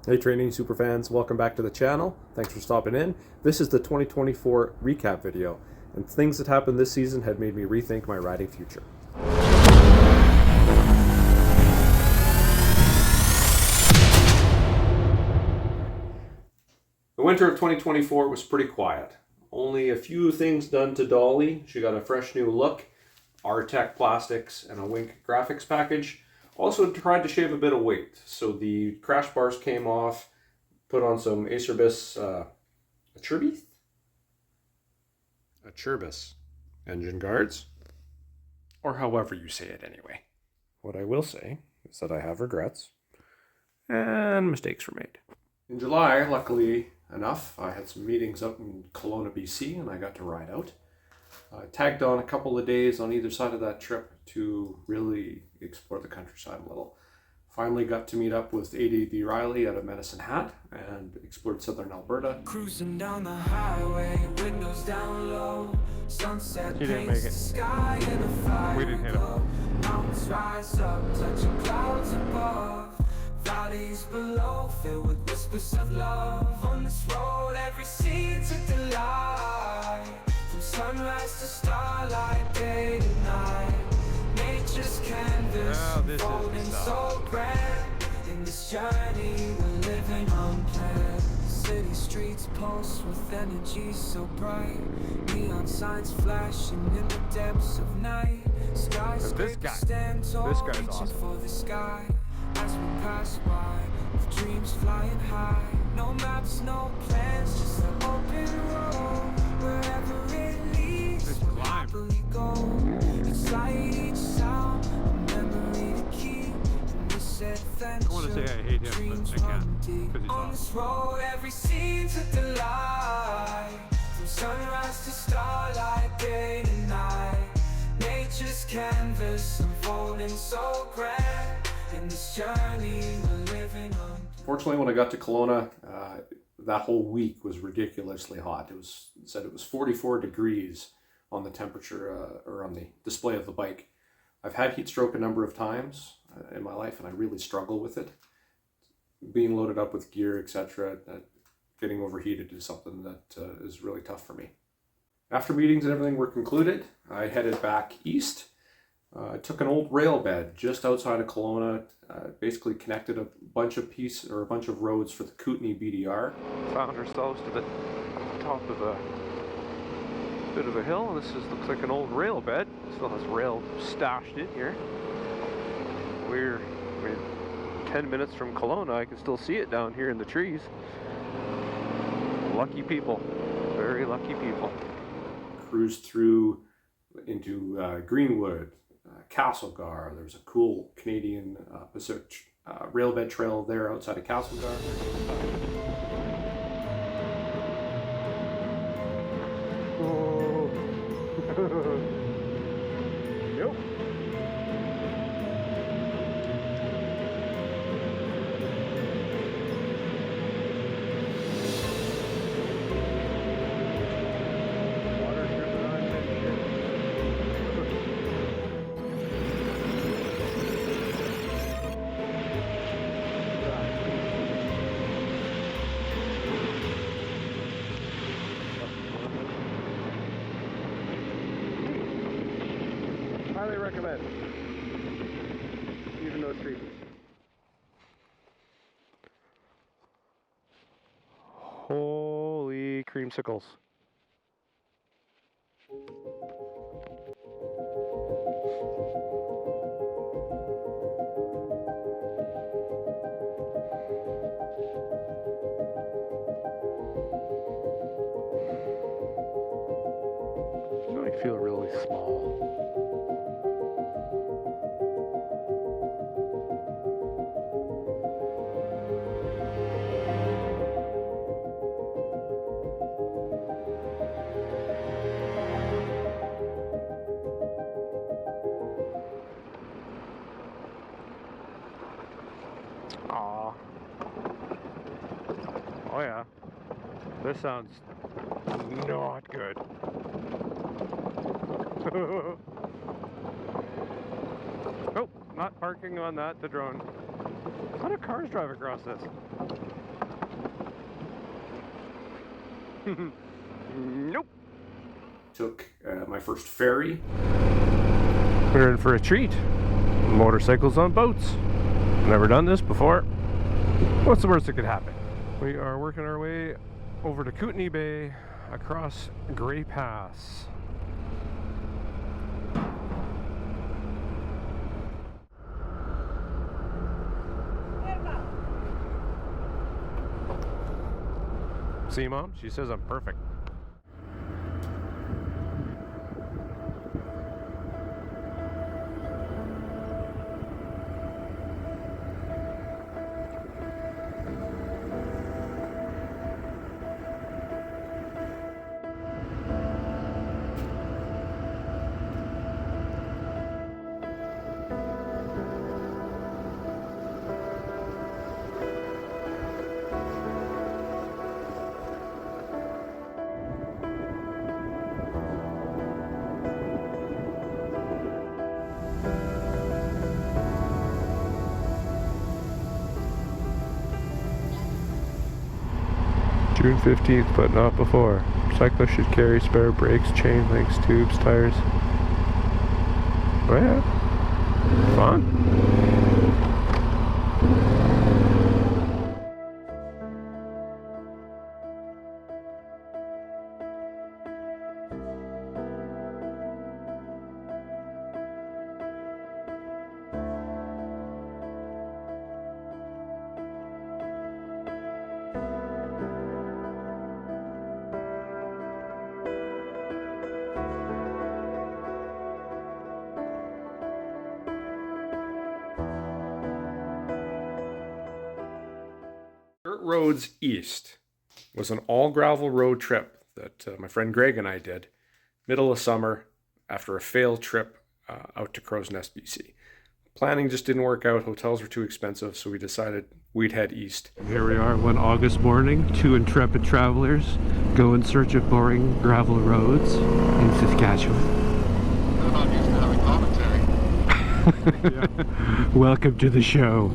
Hey training superfans, welcome back to the channel. Thanks for stopping in. This is the 2024 recap video, and things that happened this season had made me rethink my riding future. The winter of 2024 was pretty quiet. Only a few things done to Dolly. She got a fresh new look, R-Tech plastics, and a Wink graphics package. Also tried to shave a bit of weight, so the crash bars came off, put on some Acerbis, Acerbis engine guards, or however you say it anyway. What I will say is that I have regrets, and mistakes were made. In July, luckily enough, I had some meetings up in Kelowna, BC, and I got to ride out. I tagged on a couple of days on either side of that trip to really explore the countryside a little. Finally got to meet up with ADB Riley out of Medicine Hat and explored southern Alberta. Cruising down the highway, windows down low, sunset paints the sky in a fire. We didn't hit him. Mountains rise up, touching clouds above, valleys below, filled with whispers of love. On this road, every scene's a delight. From sunrise to starlight, day to night, nature's canvas, folding so grand. In this journey, we're living unplanned. City streets pulse with energy so bright. Neon signs flashing in the depths of night. Skyscrapers stand tall, reaching awesome for the sky. As we pass by, with dreams flying high. No maps, no plans, just an open road. Wherever it leads, we'll happily go. Excite each sound, a memory to keep. In this adventure, I want to say I hate him, but I can't, because he's on this road, every scene's a delight. From sunrise to starlight, day to night, nature's canvas unfolding so grand. In this journey, we're living on. Fortunately, when I got to Kelowna, that whole week was ridiculously hot. It said it was 44 degrees on the temperature or on the display of the bike. I've had heat stroke a number of times in my life, and I really struggle with it. Being loaded up with gear, etc., getting overheated is something that is really tough for me. After meetings and everything were concluded, I headed back east. I took an old rail bed just outside of Kelowna, basically connected a bunch of roads for the Kootenay BDR. Found ourselves to the top of a bit of a hill. This looks like an old rail bed. Still has rail stashed in here. We're 10 minutes from Kelowna. I can still see it down here in the trees. Lucky people, very lucky people. Cruised through into Greenwood, Castlegar. There's a cool Canadian Pacific railbed trail there outside of Castlegar. Oh. Yep. Highly recommend, even though it's creepy. Holy creamsicles. I feel really small. Aw. Oh yeah. This sounds not good. Oh, not parking on that, the drone. How do cars drive across this? Nope. Took my first ferry. We're in for a treat. Motorcycles on boats. Never done this before. What's the worst that could happen? We are working our way over to Kootenay Bay across Grey Pass. See, Mom? She says I'm perfect. June 15th, but not before. Cyclists should carry spare brakes, chain links, tubes, tires. Oh yeah. Fun. Dirt Roads East was an all gravel road trip that my friend Greg and I did middle of summer after a failed trip out to Crow's Nest, BC. Planning just didn't work out. Hotels were too expensive, so we decided we'd head east. Here we are one August morning. Two intrepid travelers go in search of boring gravel roads in Saskatchewan. I'm not used to having commentary. Welcome to the show.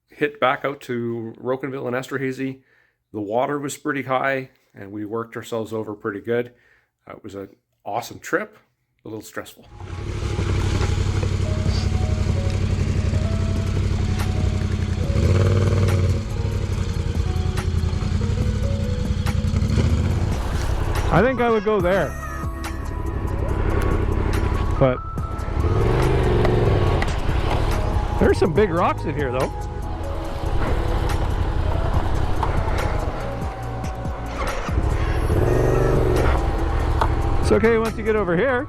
Hit back out to Rocanville and Esterhazy. The water was pretty high and we worked ourselves over pretty good. It was an awesome trip, a little stressful. I think I would go there. But there's some big rocks in here though. It's okay once you get over here.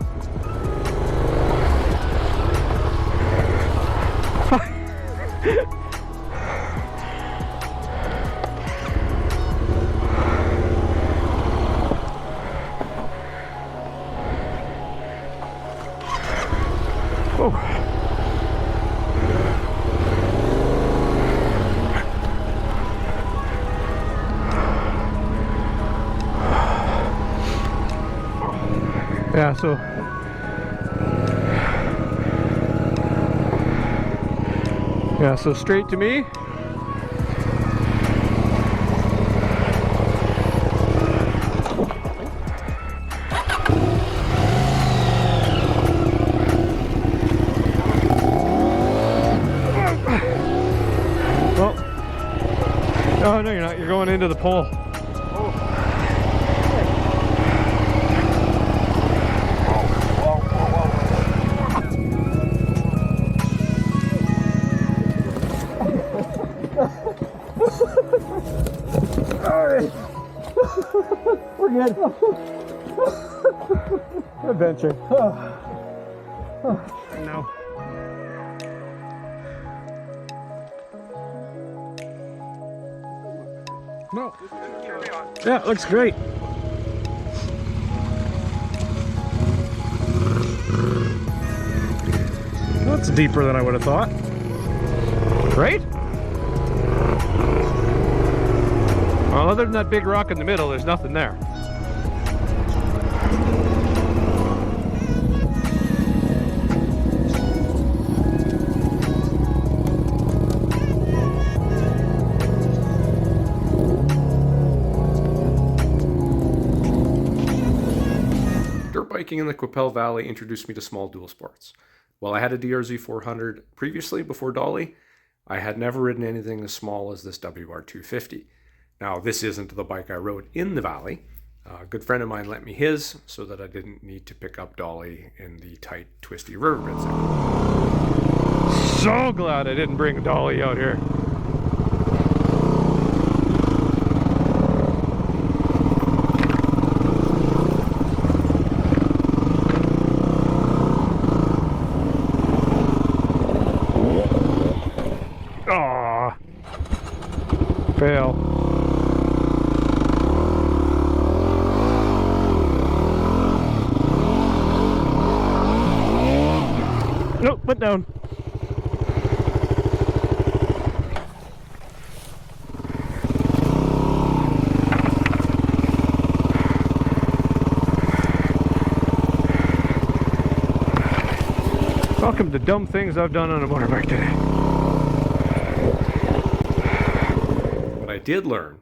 Oh. Yeah, so straight to me. Well, oh no, you're not. You're going into the pole. We're good. Adventure. No. No. Yeah, it looks great. That's deeper than I would have thought. Right? Well, other than that big rock in the middle, there's nothing there. Dirt biking in the Qu'Appelle Valley introduced me to small dual sports. While I had a DRZ 400 previously before Dolly, I had never ridden anything as small as this WR250. Now, this isn't the bike I rode in the valley. A good friend of mine lent me his so that I didn't need to pick up Dolly in the tight, twisty riverbed section. So glad I didn't bring Dolly out here. Aw, fail. Nope, put down. Welcome to dumb things I've done on a motorbike today. What I did learn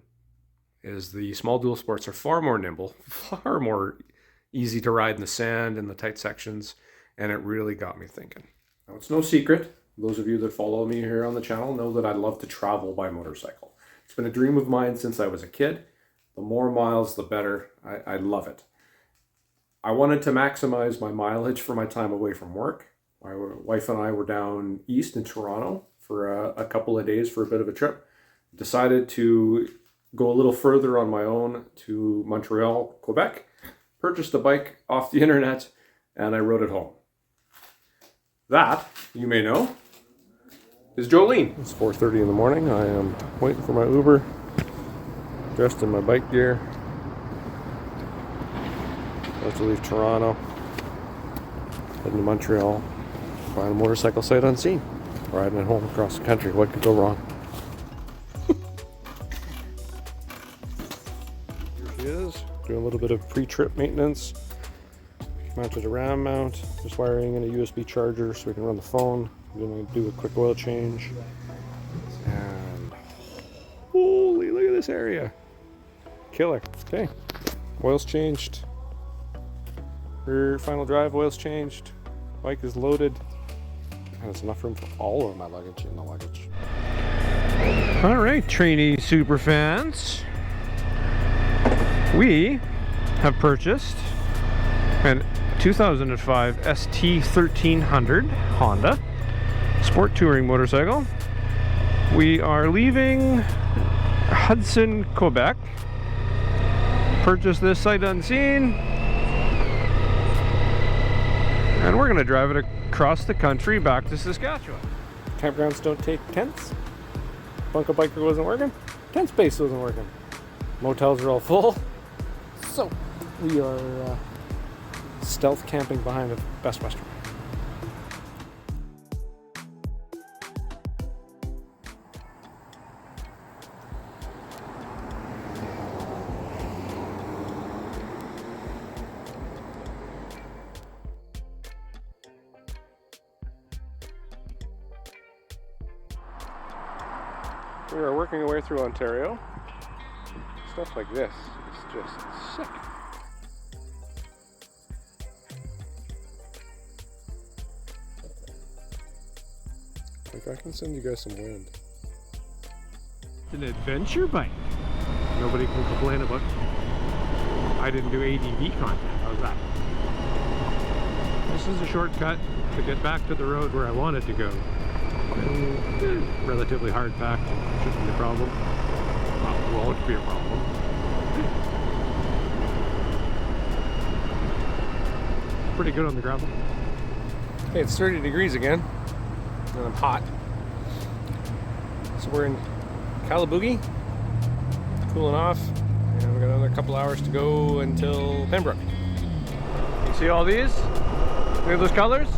is the small dual sports are far more nimble, far more easy to ride in the sand in the tight sections, and it really got me thinking. Now, it's no secret, those of you that follow me here on the channel know that I love to travel by motorcycle. It's been a dream of mine since I was a kid. The more miles, the better. I love it. I wanted to maximize my mileage for my time away from work. My wife and I were down east in Toronto for a couple of days for a bit of a trip. Decided to go a little further on my own to Montreal, Quebec. Purchased a bike off the internet and I rode it home. That, you may know, is Jolene. It's 4:30 in the morning. I am waiting for my Uber, dressed in my bike gear. About to leave Toronto, heading to Montreal, find a motorcycle sight unseen. Riding it home across the country. What could go wrong? Here she is, doing a little bit of pre-trip maintenance. Mounted a RAM mount, just wiring in a USB charger so we can run the phone. We're going to do a quick oil change. And holy, look at this area. Killer. Okay, oil's changed. Rear final drive oil's changed. Bike is loaded. And there's enough room for all of my luggage in the luggage. All right, trainee super fans. We have purchased an 2005 ST1300 Honda sport touring motorcycle. We are leaving Hudson, Quebec. Purchased this sight unseen. And we're gonna drive it across the country back to Saskatchewan. Campgrounds don't take tents. Bunko Biker wasn't working. Tent space wasn't working. Motels are all full. So we are stealth camping behind the Best Western. We are working our way through Ontario. Stuff like this is just sick. Like, I can send you guys some wind. It's an adventure bike. Nobody can complain about I didn't do ADV content. How's that? This is a shortcut to get back to the road where I wanted to go. Relatively hard packed, shouldn't be a problem. Well, won't be a problem. Pretty good on the gravel. Hey, it's 30 degrees again, and I'm hot. So we're in Calabugie, cooling off, and we've got another couple hours to go until Pembroke. You see all these? Look at those colors?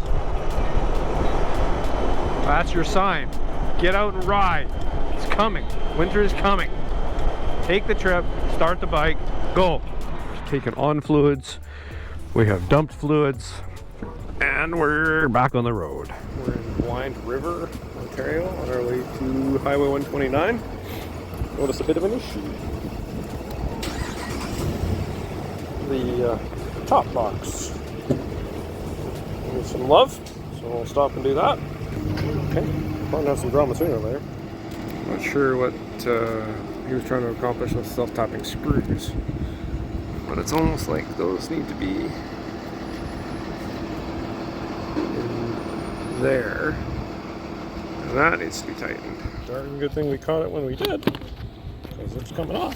That's your sign. Get out and ride. It's coming. Winter is coming. Take the trip, start the bike, go. Taking on fluids. We have dumped fluids. And we're back on the road. We're in Blind River, Ontario, on our way to Highway 129. Notice a bit of an issue. The top box needs some love, so we'll stop and do that. Okay, probably have some drama sooner or later. Not sure what he was trying to accomplish with self-tapping screws, but it's almost like those need to be in there, and that needs to be tightened. Darn good thing we caught it when we did, because it's coming off.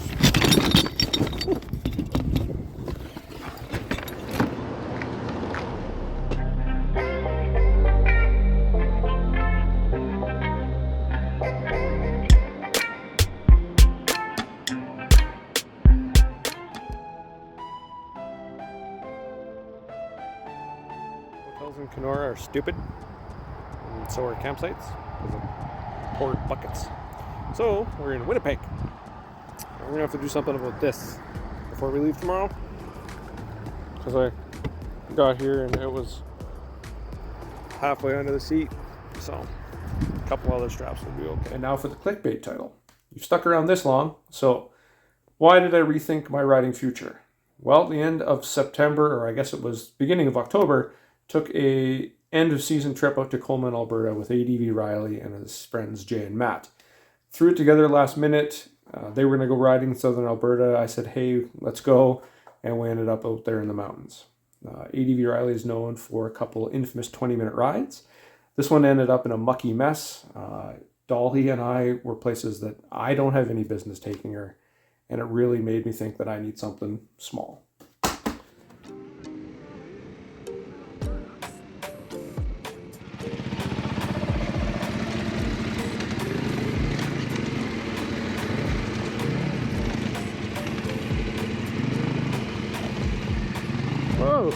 Hotels in Kenora are stupid, and so are campsites because of poor buckets. So we're in Winnipeg. We're gonna have to do something about this before we leave tomorrow, because I got here and it was halfway under the seat, so a couple other straps will be okay. And now for the clickbait title. You've stuck around this long, so why did I rethink my riding future? Well, at the end of September, or I guess it was beginning of October, took a end of season trip out to Coleman, Alberta with ADV Riley and his friends Jay and Matt. Threw it together last minute. They were going to go riding in southern Alberta. I said, hey, let's go. And we ended up out there in the mountains. ADV Riley is known for a couple infamous 20-minute rides. This one ended up in a mucky mess. Dolly and I were places that I don't have any business taking her. And it really made me think that I need something small. Whoa!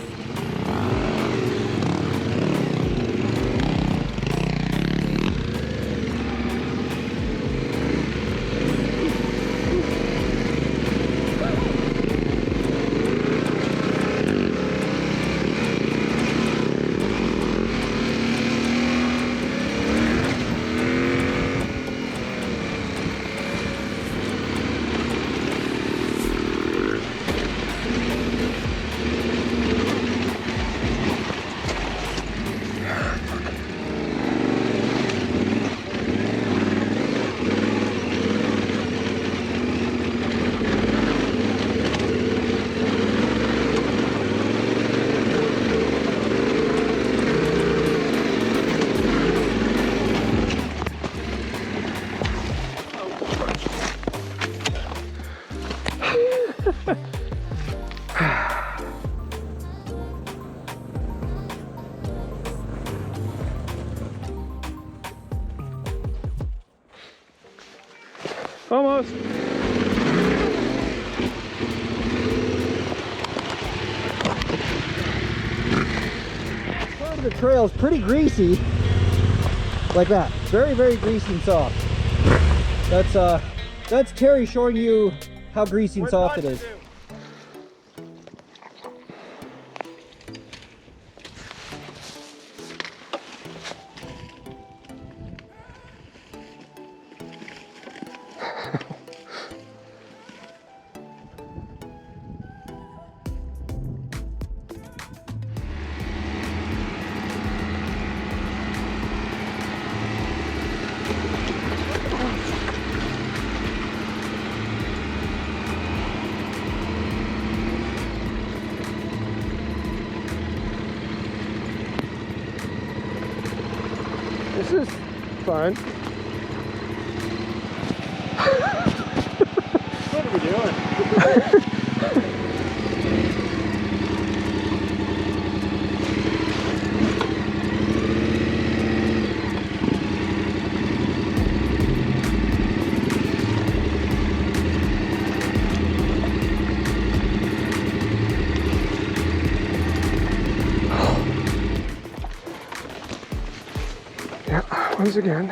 Almost. Part of the trail is pretty greasy, like that. Very, very greasy and soft. That's Terry showing you how greasy and soft it is. This is fun. What are we doing? Yeah, once again,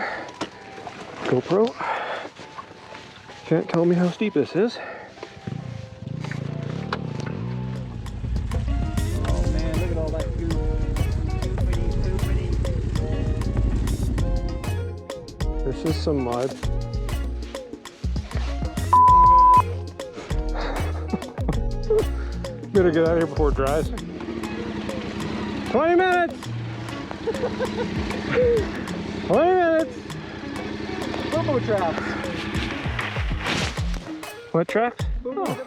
GoPro. Can't tell me how steep this is. Oh man, look at all that goo. Too pretty, too pretty. This is some mud. Better get out of here before it dries. 20 minutes! 20 minutes! Boo-boo traps. What traps? Oh,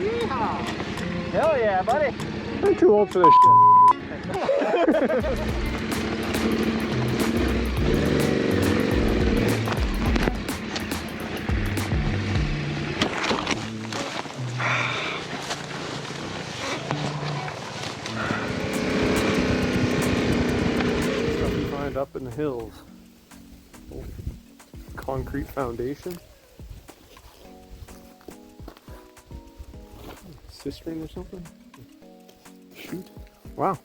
Yeehaw! Hell yeah, buddy. I'm too old for this shit. Stuff you find up in the hills. Oh, concrete foundation. Cistern or something? Shoot. Wow.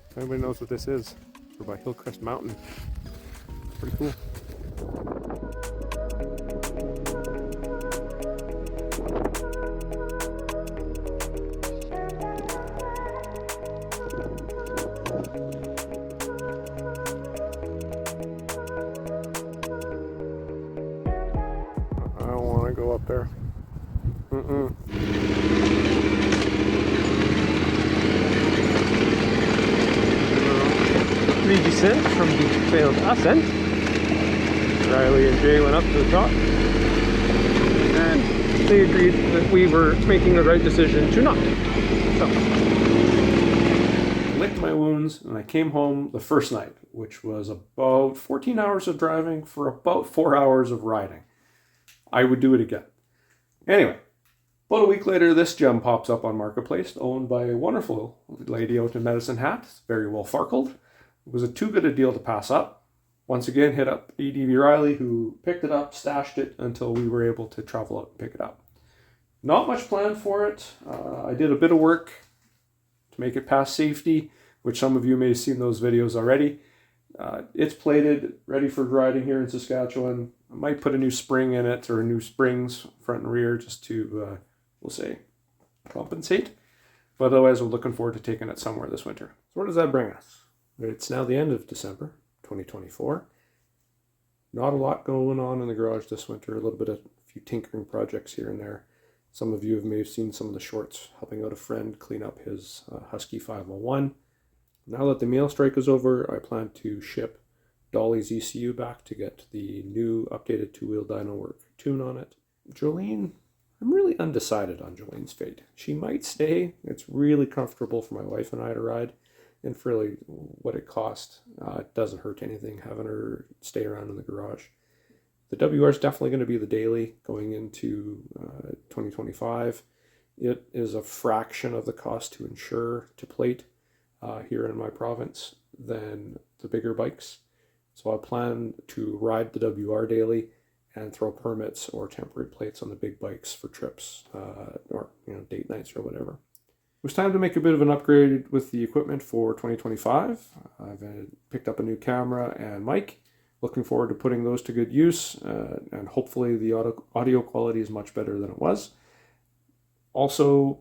If anybody knows what this is, we're by Hillcrest Mountain. Pretty cool. I don't want to go up there. Mm-mm. Re-descent from the failed ascent. Riley and Jay went up to the top, and they agreed that we were making the right decision to not. So, Licked my wounds, and I came home the first night, which was about 14 hours of driving for about 4 hours of riding. I would do it again. Anyway, about a week later, this gem pops up on Marketplace, owned by a wonderful lady out in Medicine Hat, very well farkled. It was too good a deal to pass up. Once again, hit up ADV Riley, who picked it up, stashed it until we were able to travel out and pick it up. Not much planned for it. I did a bit of work to make it pass safety, which some of you may have seen those videos already. It's plated, ready for riding here in Saskatchewan. I might put a new spring in it, or new springs front and rear, just to, we'll say, compensate. But otherwise, we're looking forward to taking it somewhere this winter. So where does that bring us? It's now the end of December 2024. Not a lot going on in the garage this winter. A little bit of a few tinkering projects here and there. Some of you may have seen some of the shorts helping out a friend clean up his Husky 501. Now that the mail strike is over, I plan to ship Dolly's ECU back to get the new updated 2-wheel dyno work tune on it. Jolene, I'm really undecided on Jolene's fate. She might stay. It's really comfortable for my wife and I to ride. And for really what it cost, it doesn't hurt anything having her stay around in the garage. The WR is definitely going to be the daily going into 2025. It is a fraction of the cost to insure to plate here in my province than the bigger bikes. So I plan to ride the WR daily and throw permits or temporary plates on the big bikes for trips or date nights or whatever. It was time to make a bit of an upgrade with the equipment for 2025. I've picked up a new camera and mic. Looking forward to putting those to good use, and hopefully the audio quality is much better than it was. Also,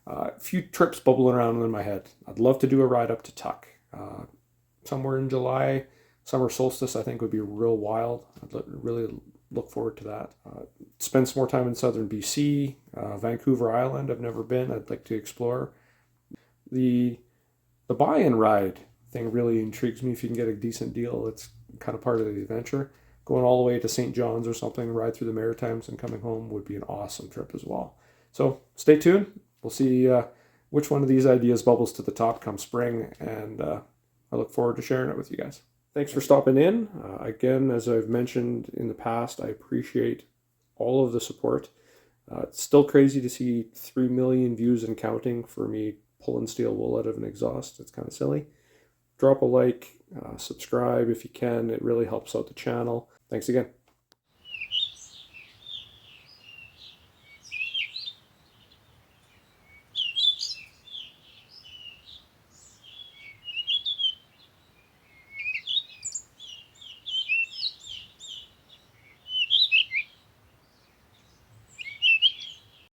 a few trips bubbling around in my head. I'd love to do a ride up to Tuck. Somewhere in July, summer solstice, I think would be real wild. I'd really look forward to that. Spend some more time in southern BC, Vancouver Island. I've never been. I'd like to explore. The buy and ride thing really intrigues me. If you can get a decent deal, it's kind of part of the adventure. Going all the way to St. John's or something, ride through the Maritimes and coming home would be an awesome trip as well. So stay tuned. We'll see which one of these ideas bubbles to the top come spring, and I look forward to sharing it with you guys. Thanks for stopping in. Again, as I've mentioned in the past, I appreciate all of the support. It's still crazy to see 3 million views and counting for me pulling steel wool out of an exhaust. It's kind of silly. Drop a like, subscribe if you can. It really helps out the channel. Thanks again.